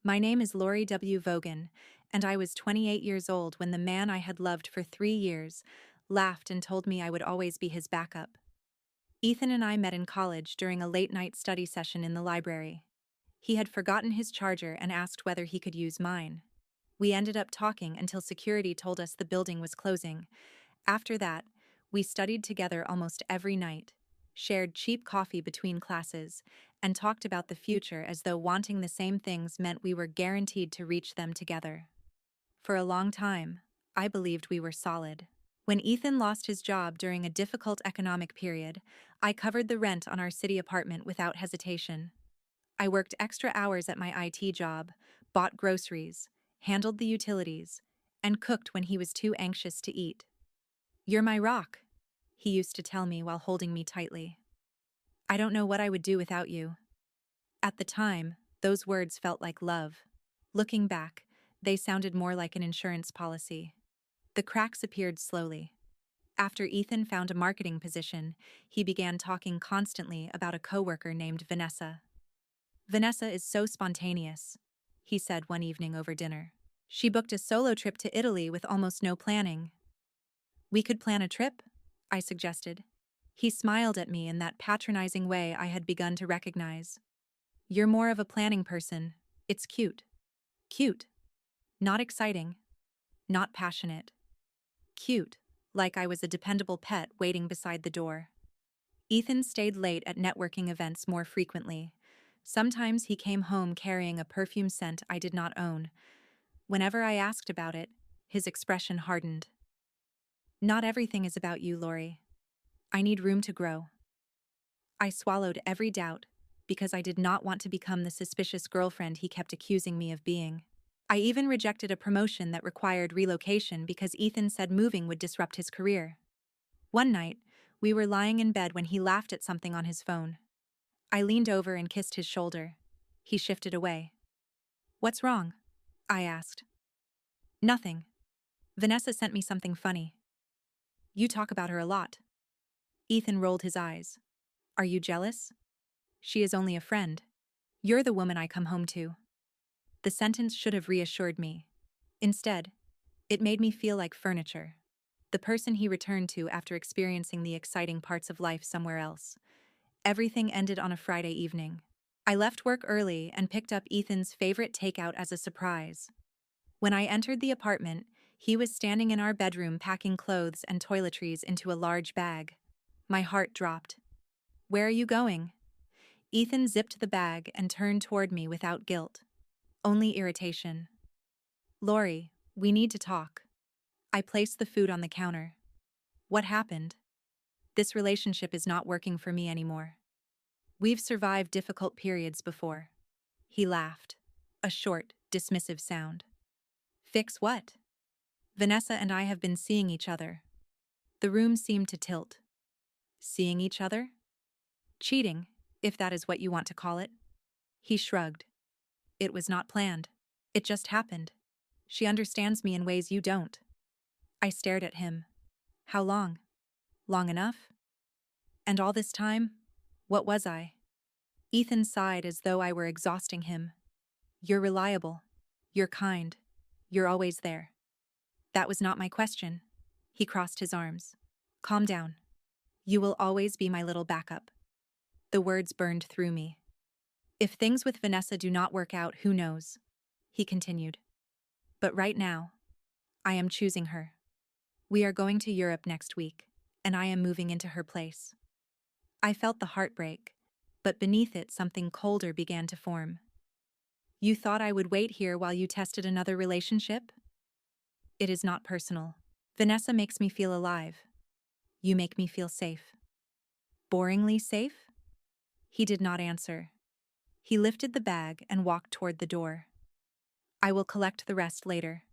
My name is Lori W. Vogan, and I was 28 years old when the man I had loved for 3 years laughed and told me I would always be his backup. Ethan and I met in college during a late-night study session in the library. He had forgotten his charger and asked whether he could use mine. We ended up talking until security told us the building was closing. After that, we studied together almost every night, shared cheap coffee between classes, and talked about the future as though wanting the same things meant we were guaranteed to reach them together. For a long time, I believed we were solid. When Ethan lost his job during a difficult economic period, I covered the rent on our city apartment without hesitation. I worked extra hours at my IT job, bought groceries, handled the utilities, and cooked when he was too anxious to eat. "You're my rock," he used to tell me while holding me tightly. "I don't know what I would do without you." At the time, those words felt like love. Looking back, they sounded more like an insurance policy. The cracks appeared slowly. After Ethan found a marketing position, he began talking constantly about a coworker named Vanessa. "Vanessa is so spontaneous," he said one evening over dinner. "She booked a solo trip to Italy with almost no planning." "We could plan a trip?" I suggested. He smiled at me in that patronizing way I had begun to recognize. "You're more of a planning person. It's cute." Cute. Not exciting. Not passionate. Cute, like I was a dependable pet waiting beside the door. Ethan stayed late at networking events more frequently. Sometimes he came home carrying a perfume scent I did not own. Whenever I asked about it, his expression hardened. "Not everything is about you, Lori. I need room to grow." I swallowed every doubt, because I did not want to become the suspicious girlfriend he kept accusing me of being. I even rejected a promotion that required relocation because Ethan said moving would disrupt his career. One night, we were lying in bed when he laughed at something on his phone. I leaned over and kissed his shoulder. He shifted away. "What's wrong?" I asked. "Nothing. Vanessa sent me something funny." "You talk about her a lot." Ethan rolled his eyes. "Are you jealous?" "She is only a friend. You're the woman I come home to." The sentence should have reassured me. Instead, it made me feel like furniture. The person he returned to after experiencing the exciting parts of life somewhere else. Everything ended on a Friday evening. I left work early and picked up Ethan's favorite takeout as a surprise. When I entered the apartment, he was standing in our bedroom packing clothes and toiletries into a large bag. My heart dropped. "Where are you going?" Ethan zipped the bag and turned toward me without guilt. Only irritation. "Lori, we need to talk." I placed the food on the counter. "What happened?" "This relationship is not working for me anymore." "We've survived difficult periods before." He laughed. A short, dismissive sound. "Fix what?" "Vanessa and I have been seeing each other." The room seemed to tilt. "Seeing each other?" "Cheating, if that is what you want to call it." He shrugged. "It was not planned. It just happened. She understands me in ways you don't." I stared at him. "How long?" "Long enough." "And all this time, what was I?" Ethan sighed as though I were exhausting him. "You're reliable. You're kind. You're always there." "That was not my question." He crossed his arms. "Calm down. You will always be my little backup." The words burned through me. "If things with Vanessa do not work out, who knows?" He continued. "But right now, I am choosing her. We are going to Europe next week, and I am moving into her place." I felt the heartbreak, but beneath it something colder began to form. "You thought I would wait here while you tested another relationship?" "It is not personal. Vanessa makes me feel alive. You make me feel safe." "Boringly safe?" He did not answer. He lifted the bag and walked toward the door. "I will collect the rest later.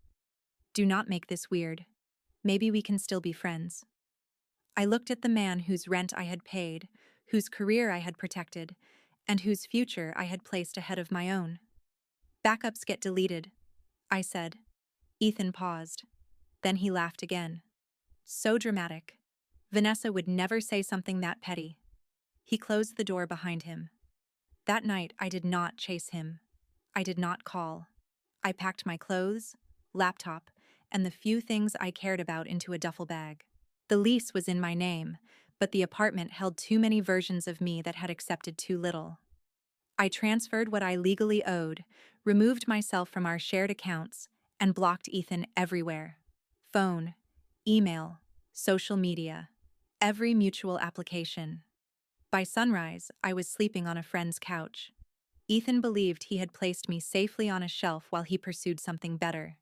Do not make this weird. Maybe we can still be friends." I looked at the man whose rent I had paid, whose career I had protected, and whose future I had placed ahead of my own. "Backups get deleted," I said. Ethan paused. Then he laughed again. "So dramatic. Vanessa would never say something that petty." He closed the door behind him. That night I did not chase him. I did not call. I packed my clothes, laptop, and the few things I cared about into a duffel bag. The lease was in my name, but the apartment held too many versions of me that had accepted too little. I transferred what I legally owed, removed myself from our shared accounts, and blocked Ethan everywhere. Phone, email, social media, every mutual application. By sunrise, I was sleeping on a friend's couch. Ethan believed he had placed me safely on a shelf while he pursued something better.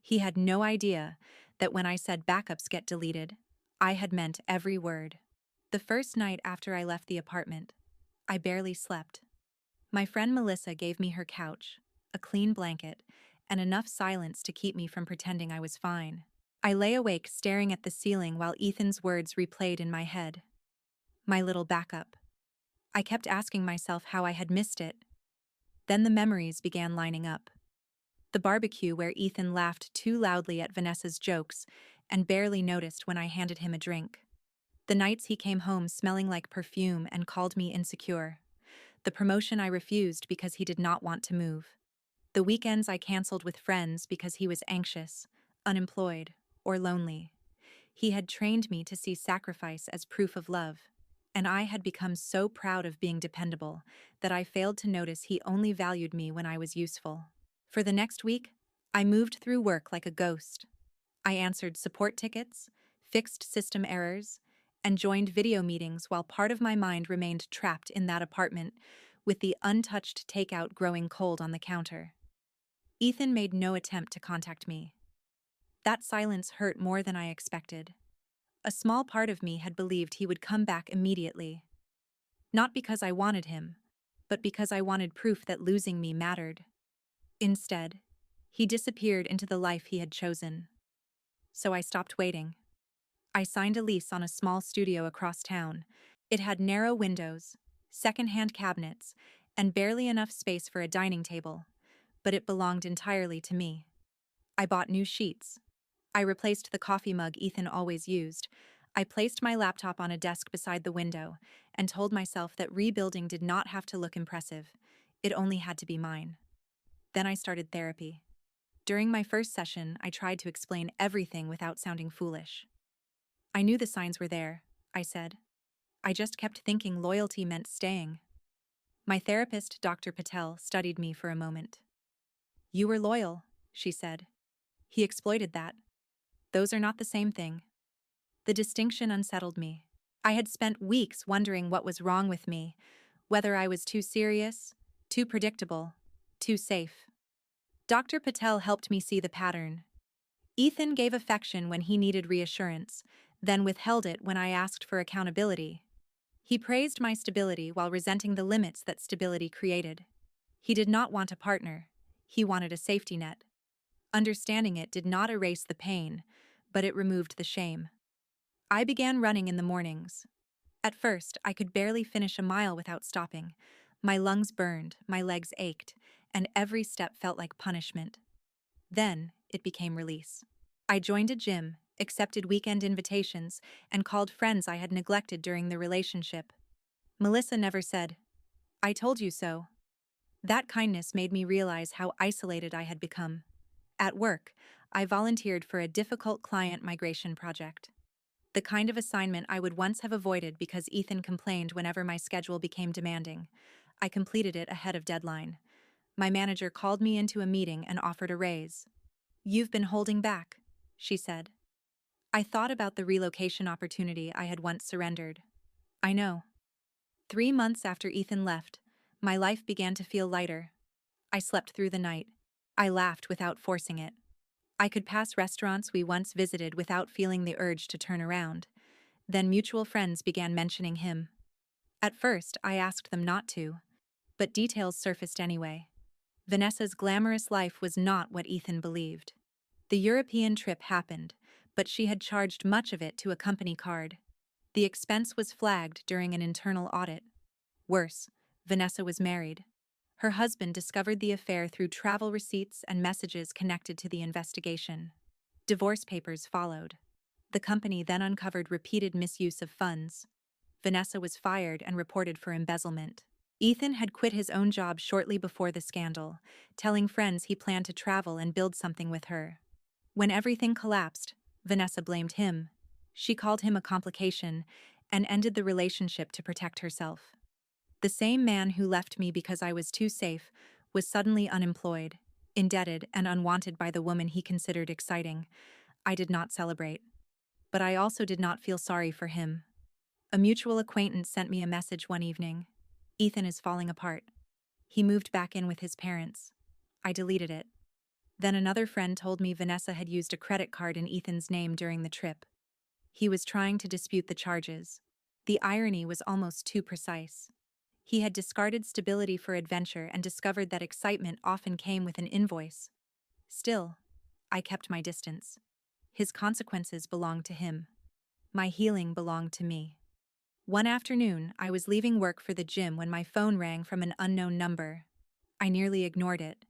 He had no idea that when I said backups get deleted, I had meant every word. The first night after I left the apartment, I barely slept. My friend Melissa gave me her couch, a clean blanket, and enough silence to keep me from pretending I was fine. I lay awake staring at the ceiling while Ethan's words replayed in my head. My little backup. I kept asking myself how I had missed it. Then the memories began lining up. The barbecue where Ethan laughed too loudly at Vanessa's jokes and barely noticed when I handed him a drink. The nights he came home smelling like perfume and called me insecure. The promotion I refused because he did not want to move. The weekends I canceled with friends because he was anxious, unemployed, or lonely. He had trained me to see sacrifice as proof of love, and I had become so proud of being dependable that I failed to notice he only valued me when I was useful. For the next week, I moved through work like a ghost. I answered support tickets, fixed system errors, and joined video meetings while part of my mind remained trapped in that apartment with the untouched takeout growing cold on the counter. Ethan made no attempt to contact me. That silence hurt more than I expected. A small part of me had believed he would come back immediately. Not because I wanted him, but because I wanted proof that losing me mattered. Instead, he disappeared into the life he had chosen. So I stopped waiting. I signed a lease on a small studio across town. It had narrow windows, second-hand cabinets, and barely enough space for a dining table, but it belonged entirely to me. I bought new sheets. I replaced the coffee mug Ethan always used. I placed my laptop on a desk beside the window and told myself that rebuilding did not have to look impressive. It only had to be mine. Then I started therapy. During my first session, I tried to explain everything without sounding foolish. I knew the signs were there, I said. I just kept thinking loyalty meant staying. My therapist, Dr. Patel, studied me for a moment. You were loyal, she said. He exploited that. Those are not the same thing. The distinction unsettled me. I had spent weeks wondering what was wrong with me, whether I was too serious, too predictable, too safe. Dr. Patel helped me see the pattern. Ethan gave affection when he needed reassurance, then withheld it when I asked for accountability. He praised my stability while resenting the limits that stability created. He did not want a partner. He wanted a safety net. Understanding it did not erase the pain, but it removed the shame. I began running in the mornings. At first, I could barely finish a mile without stopping. My lungs burned, my legs ached, and every step felt like punishment. Then, it became release. I joined a gym, accepted weekend invitations, and called friends I had neglected during the relationship. Melissa never said, "I told you so." That kindness made me realize how isolated I had become. At work, I volunteered for a difficult client migration project. The kind of assignment I would once have avoided because Ethan complained whenever my schedule became demanding. I completed it ahead of deadline. My manager called me into a meeting and offered a raise. "You've been holding back," she said. I thought about the relocation opportunity I had once surrendered. I know. 3 months after Ethan left, my life began to feel lighter. I slept through the night. I laughed without forcing it. I could pass restaurants we once visited without feeling the urge to turn around. Then mutual friends began mentioning him. At first, I asked them not to, but details surfaced anyway. Vanessa's glamorous life was not what Ethan believed. The European trip happened, but she had charged much of it to a company card. The expense was flagged during an internal audit. Worse, Vanessa was married. Her husband discovered the affair through travel receipts and messages connected to the investigation. Divorce papers followed. The company then uncovered repeated misuse of funds. Vanessa was fired and reported for embezzlement. Ethan had quit his own job shortly before the scandal, telling friends he planned to travel and build something with her. When everything collapsed, Vanessa blamed him. She called him a complication and ended the relationship to protect herself. The same man who left me because I was too safe was suddenly unemployed, indebted, and unwanted by the woman he considered exciting. I did not celebrate. But I also did not feel sorry for him. A mutual acquaintance sent me a message one evening. Ethan is falling apart. He moved back in with his parents. I deleted it. Then another friend told me Vanessa had used a credit card in Ethan's name during the trip. He was trying to dispute the charges. The irony was almost too precise. He had discarded stability for adventure and discovered that excitement often came with an invoice. Still, I kept my distance. His consequences belonged to him. My healing belonged to me. One afternoon, I was leaving work for the gym when my phone rang from an unknown number. I nearly ignored it.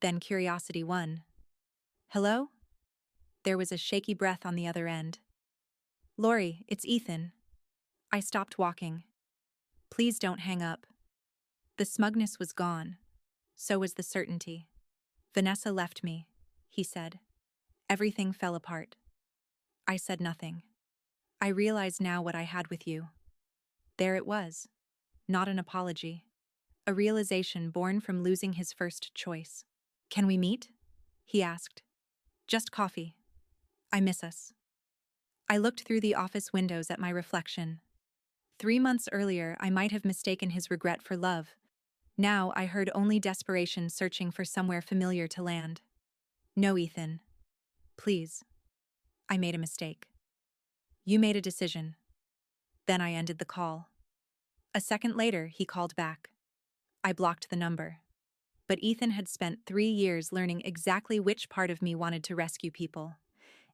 Then curiosity won. Hello? There was a shaky breath on the other end. Lori, it's Ethan. I stopped walking. Please don't hang up. The smugness was gone. So was the certainty. Vanessa left me, he said. Everything fell apart. I said nothing. I realize now what I had with you. There it was. Not an apology. A realization born from losing his first choice. Can we meet? He asked. Just coffee. I miss us. I looked through the office windows at my reflection. 3 months earlier, I might have mistaken his regret for love. Now I heard only desperation searching for somewhere familiar to land. No, Ethan. Please. I made a mistake. You made a decision. Then I ended the call. A second later, he called back. I blocked the number. But Ethan had spent 3 years learning exactly which part of me wanted to rescue people.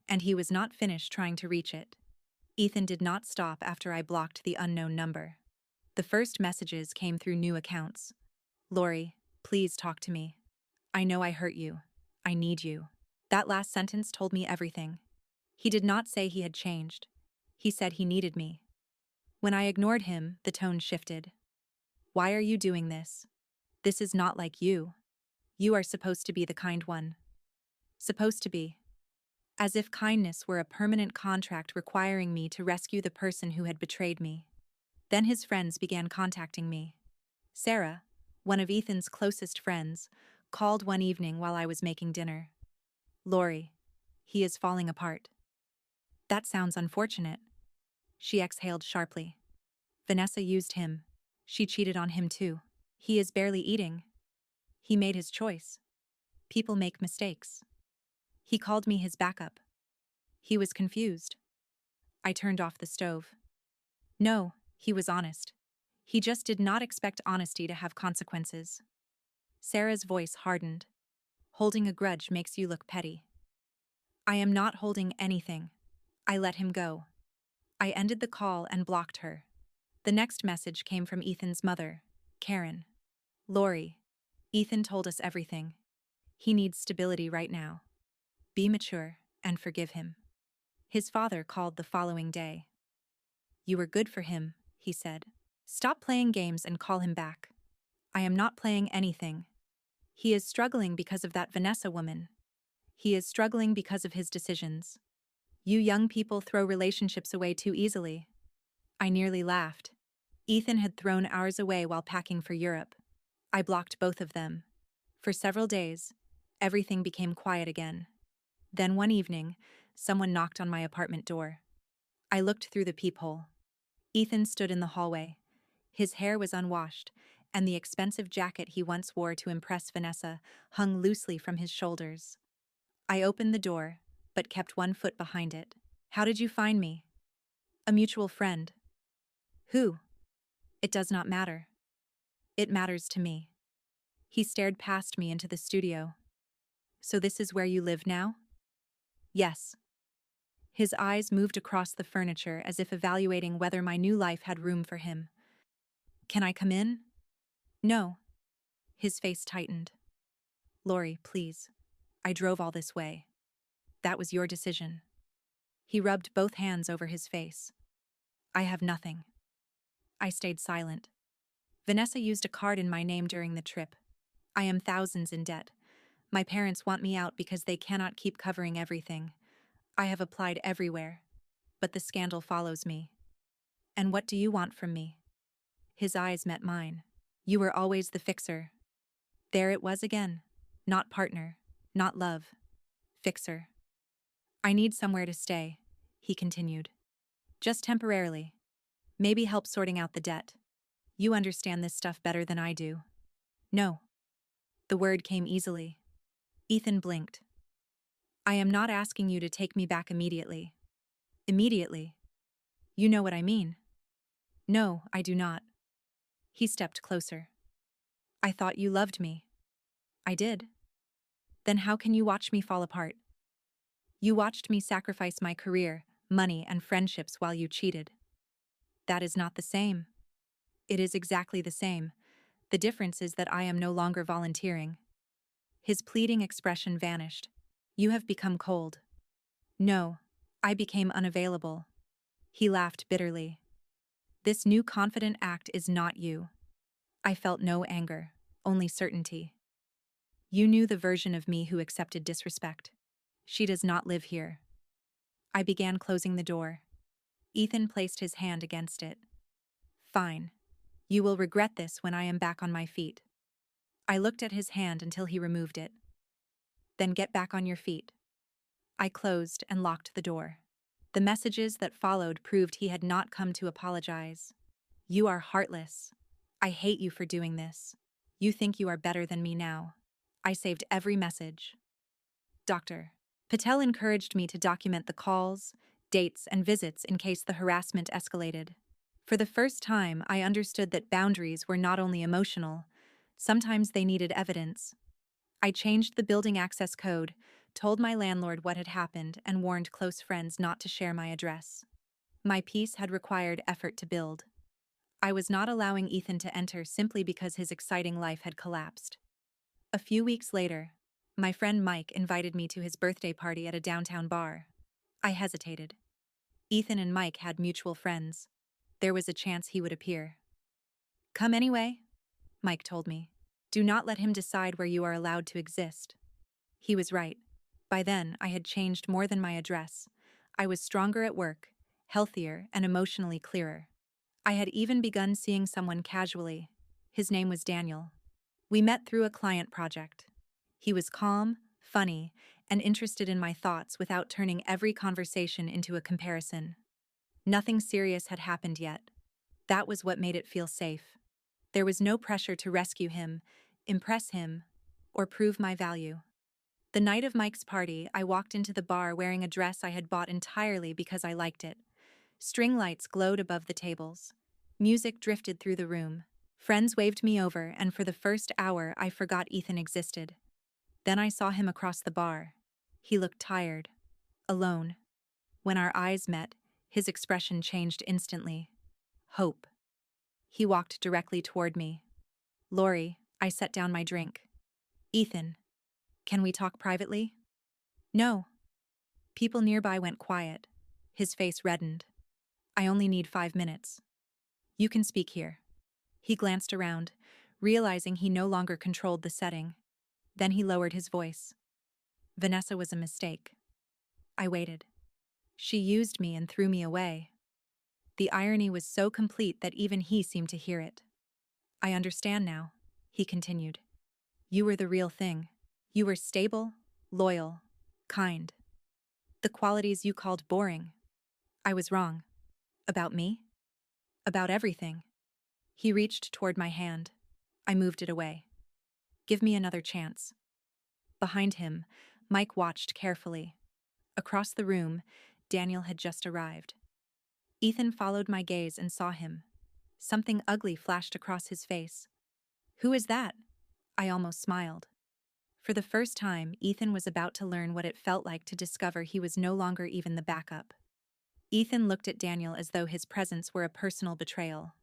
And he was not finished trying to reach it. Ethan did not stop after I blocked the unknown number. The first messages came through new accounts. Lori, please talk to me. I know I hurt you. I need you. That last sentence told me everything. He did not say he had changed. He said he needed me. When I ignored him, the tone shifted. Why are you doing this? This is not like you. You are supposed to be the kind one. Supposed to be. As if kindness were a permanent contract requiring me to rescue the person who had betrayed me. Then his friends began contacting me. Sarah, one of Ethan's closest friends, called one evening while I was making dinner. Lori, he is falling apart. That sounds unfortunate. She exhaled sharply. Vanessa used him. She cheated on him too. He is barely eating. He made his choice. People make mistakes. He called me his backup. He was confused. I turned off the stove. No, he was honest. He just did not expect honesty to have consequences. Sarah's voice hardened. Holding a grudge makes you look petty. I am not holding anything. I let him go. I ended the call and blocked her. The next message came from Ethan's mother, Karen. Lori, Ethan told us everything. He needs stability right now. Be mature and forgive him. His father called the following day. You were good for him, he said. Stop playing games and call him back. I am not playing anything. He is struggling because of that Vanessa woman. He is struggling because of his decisions. You young people throw relationships away too easily. I nearly laughed. Ethan had thrown ours away while packing for Europe. I blocked both of them. For several days, everything became quiet again. Then one evening, someone knocked on my apartment door. I looked through the peephole. Ethan stood in the hallway. His hair was unwashed, and the expensive jacket he once wore to impress Vanessa hung loosely from his shoulders. I opened the door, but kept one foot behind it. How did you find me? A mutual friend. Who? It does not matter. It matters to me. He stared past me into the studio. So this is where you live now? Yes. His eyes moved across the furniture as if evaluating whether my new life had room for him. Can I come in? No. His face tightened. Lori, please. I drove all this way. That was your decision. He rubbed both hands over his face. I have nothing. I stayed silent. Vanessa used a card in my name during the trip. I am thousands in debt. My parents want me out because they cannot keep covering everything. I have applied everywhere, but the scandal follows me. And what do you want from me? His eyes met mine. You were always the fixer. There it was again. Not partner, not love. Fixer. I need somewhere to stay, he continued. Just temporarily. Maybe help sorting out the debt. You understand this stuff better than I do. No. The word came easily. Ethan blinked. I am not asking you to take me back immediately. Immediately? You know what I mean. No, I do not. He stepped closer. I thought you loved me. I did. Then how can you watch me fall apart? You watched me sacrifice my career, money, and friendships while you cheated. That is not the same. It is exactly the same. The difference is that I am no longer volunteering. His pleading expression vanished. You have become cold. No, I became unavailable. He laughed bitterly. This new confident act is not you. I felt no anger, only certainty. You knew the version of me who accepted disrespect. She does not live here. I began closing the door. Ethan placed his hand against it. Fine. You will regret this when I am back on my feet. I looked at his hand until he removed it. Then get back on your feet. I closed and locked the door. The messages that followed proved he had not come to apologize. You are heartless. I hate you for doing this. You think you are better than me now. I saved every message. Doctor. Patel encouraged me to document the calls, dates, and visits in case the harassment escalated. For the first time, I understood that boundaries were not only emotional, sometimes they needed evidence. I changed the building access code, told my landlord what had happened, and warned close friends not to share my address. My peace had required effort to build. I was not allowing Ethan to enter simply because his exciting life had collapsed. A few weeks later, my friend Mike invited me to his birthday party at a downtown bar. I hesitated. Ethan and Mike had mutual friends. There was a chance he would appear. Come anyway, Mike told me. Do not let him decide where you are allowed to exist. He was right. By then, I had changed more than my address. I was stronger at work, healthier, and emotionally clearer. I had even begun seeing someone casually. His name was Daniel. We met through a client project. He was calm, funny, and interested in my thoughts without turning every conversation into a comparison. Nothing serious had happened yet. That was what made it feel safe. There was no pressure to rescue him, impress him, or prove my value. The night of Mike's party, I walked into the bar wearing a dress I had bought entirely because I liked it. String lights glowed above the tables. Music drifted through the room. Friends waved me over, and for the first hour, I forgot Ethan existed. Then I saw him across the bar. He looked tired, alone. When our eyes met, his expression changed instantly. Hope. He walked directly toward me. Lori, I set down my drink. Ethan, can we talk privately? No. People nearby went quiet. His face reddened. I only need 5 minutes. You can speak here. He glanced around, realizing he no longer controlled the setting. Then he lowered his voice. Vanessa was a mistake. I waited. She used me and threw me away. The irony was so complete that even he seemed to hear it. I understand now, he continued. You were the real thing. You were stable, loyal, kind. The qualities you called boring. I was wrong. About me? About everything. He reached toward my hand. I moved it away. Give me another chance. Behind him, Mike watched carefully. Across the room, Daniel had just arrived. Ethan followed my gaze and saw him. Something ugly flashed across his face. Who is that? I almost smiled. For the first time, Ethan was about to learn what it felt like to discover he was no longer even the backup. Ethan looked at Daniel as though his presence were a personal betrayal.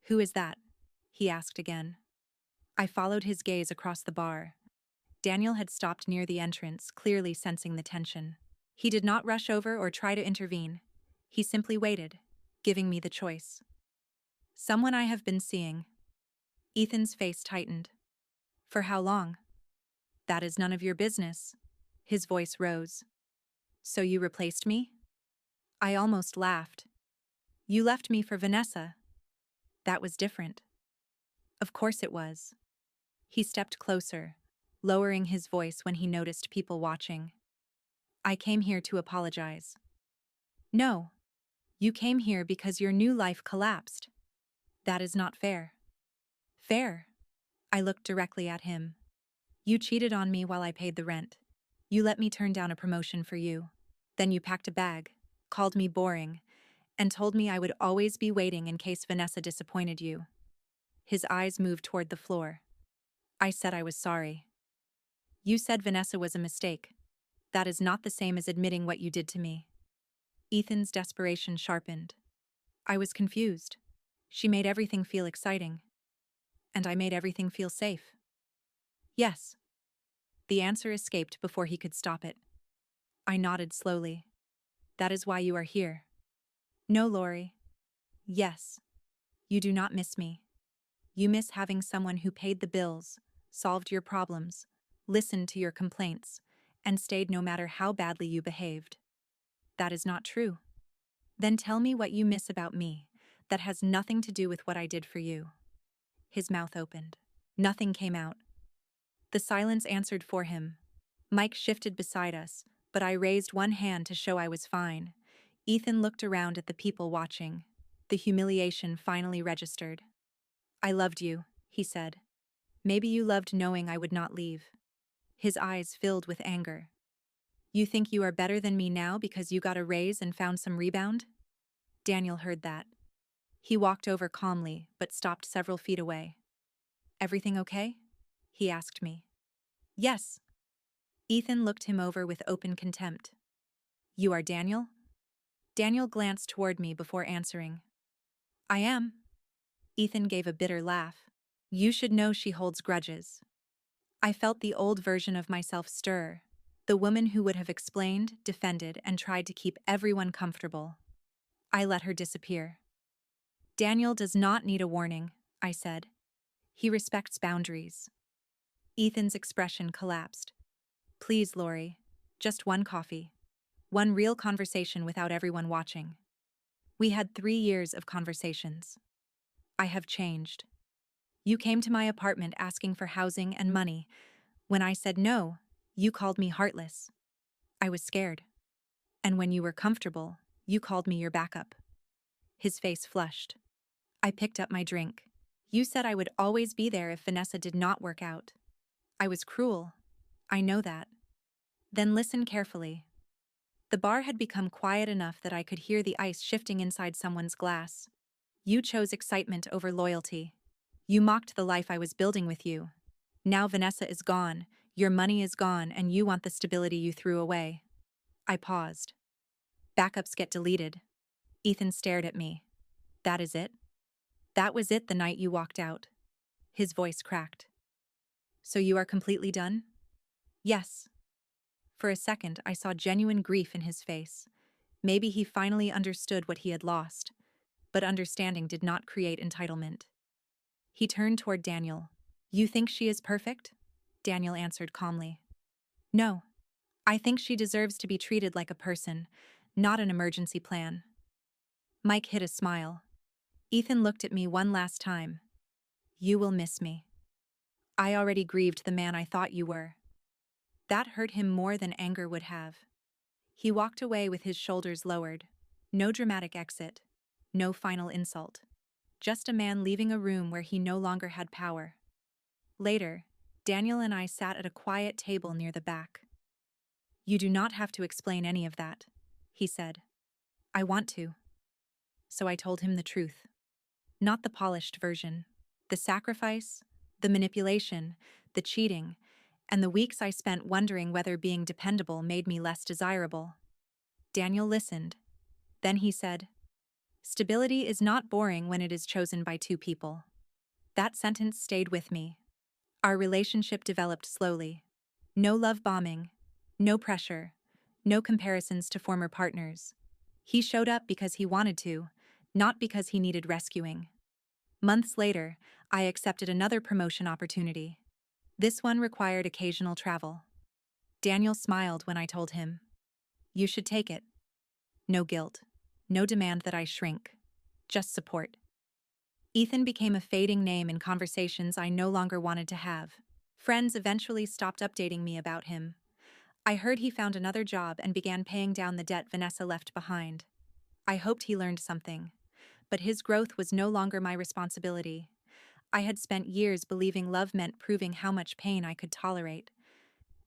Who is that? He asked again. I followed his gaze across the bar. Daniel had stopped near the entrance, clearly sensing the tension. He did not rush over or try to intervene. He simply waited, giving me the choice. Someone I have been seeing. Ethan's face tightened. For how long? That is none of your business. His voice rose. So you replaced me? I almost laughed. You left me for Vanessa. That was different. Of course it was. He stepped closer, lowering his voice when he noticed people watching. I came here to apologize. No. You came here because your new life collapsed. That is not fair. Fair? I looked directly at him. You cheated on me while I paid the rent. You let me turn down a promotion for you. Then you packed a bag, called me boring, and told me I would always be waiting in case Vanessa disappointed you. His eyes moved toward the floor. I said I was sorry. You said Vanessa was a mistake. That is not the same as admitting what you did to me. Ethan's desperation sharpened. I was confused. She made everything feel exciting. And I made everything feel safe. Yes. The answer escaped before he could stop it. I nodded slowly. That is why you are here. No, Lori. Yes. You do not miss me. You miss having someone who paid the bills, solved your problems, listened to your complaints, and stayed no matter how badly you behaved. That is not true. Then tell me what you miss about me that has nothing to do with what I did for you. His mouth opened. Nothing came out. The silence answered for him. Mike shifted beside us, but I raised one hand to show I was fine. Ethan looked around at the people watching. The humiliation finally registered. I loved you, he said. Maybe you loved knowing I would not leave. His eyes filled with anger. You think you are better than me now because you got a raise and found some rebound? Daniel heard that. He walked over calmly, but stopped several feet away. Everything okay? He asked me. Yes. Ethan looked him over with open contempt. You are Daniel? Daniel glanced toward me before answering. I am. Ethan gave a bitter laugh. You should know she holds grudges. I felt the old version of myself stir, the woman who would have explained, defended, and tried to keep everyone comfortable. I let her disappear. Daniel does not need a warning, I said. He respects boundaries. Ethan's expression collapsed. Please, Lori, just one coffee. One real conversation without everyone watching. We had 3 years of conversations. I have changed. You came to my apartment asking for housing and money. When I said no, you called me heartless. I was scared. And when you were comfortable, you called me your backup. His face flushed. I picked up my drink. You said I would always be there if Vanessa did not work out. I was cruel. I know that. Then listen carefully. The bar had become quiet enough that I could hear the ice shifting inside someone's glass. You chose excitement over loyalty. You mocked the life I was building with you. Now Vanessa is gone, your money is gone, and you want the stability you threw away. I paused. Backups get deleted. Ethan stared at me. That is it? That was it the night you walked out. His voice cracked. So you are completely done? Yes. For a second, I saw genuine grief in his face. Maybe he finally understood what he had lost. But understanding did not create entitlement. He turned toward Daniel. You think she is perfect? Daniel answered calmly. No. I think she deserves to be treated like a person, not an emergency plan. Mike hid a smile. Ethan looked at me one last time. You will miss me. I already grieved the man I thought you were. That hurt him more than anger would have. He walked away with his shoulders lowered. No dramatic exit. No final insult. Just a man leaving a room where he no longer had power. Later, Daniel and I sat at a quiet table near the back. You do not have to explain any of that, he said. I want to. So I told him the truth. Not the polished version. The sacrifice, the manipulation, the cheating, and the weeks I spent wondering whether being dependable made me less desirable. Daniel listened. Then he said, Stability is not boring when it is chosen by 2 people. That sentence stayed with me. Our relationship developed slowly. No love bombing, no pressure, no comparisons to former partners. He showed up because he wanted to, not because he needed rescuing. Months later, I accepted another promotion opportunity. This one required occasional travel. Daniel smiled when I told him, "You should take it." No guilt. No demand that I shrink. Just support. Ethan became a fading name in conversations I no longer wanted to have. Friends eventually stopped updating me about him. I heard he found another job and began paying down the debt Vanessa left behind. I hoped he learned something, but his growth was no longer my responsibility. I had spent years believing love meant proving how much pain I could tolerate.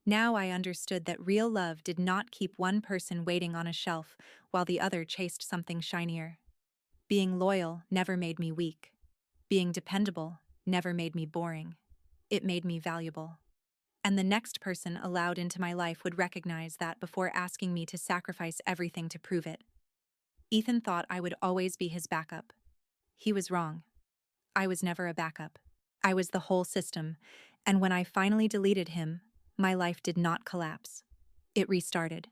Now I understood that real love did not keep one person waiting on a shelf while the other chased something shinier. Being loyal never made me weak. Being dependable never made me boring. It made me valuable. And the next person allowed into my life would recognize that before asking me to sacrifice everything to prove it. Ethan thought I would always be his backup. He was wrong. I was never a backup. I was the whole system, and when I finally deleted him, my life did not collapse. It restarted.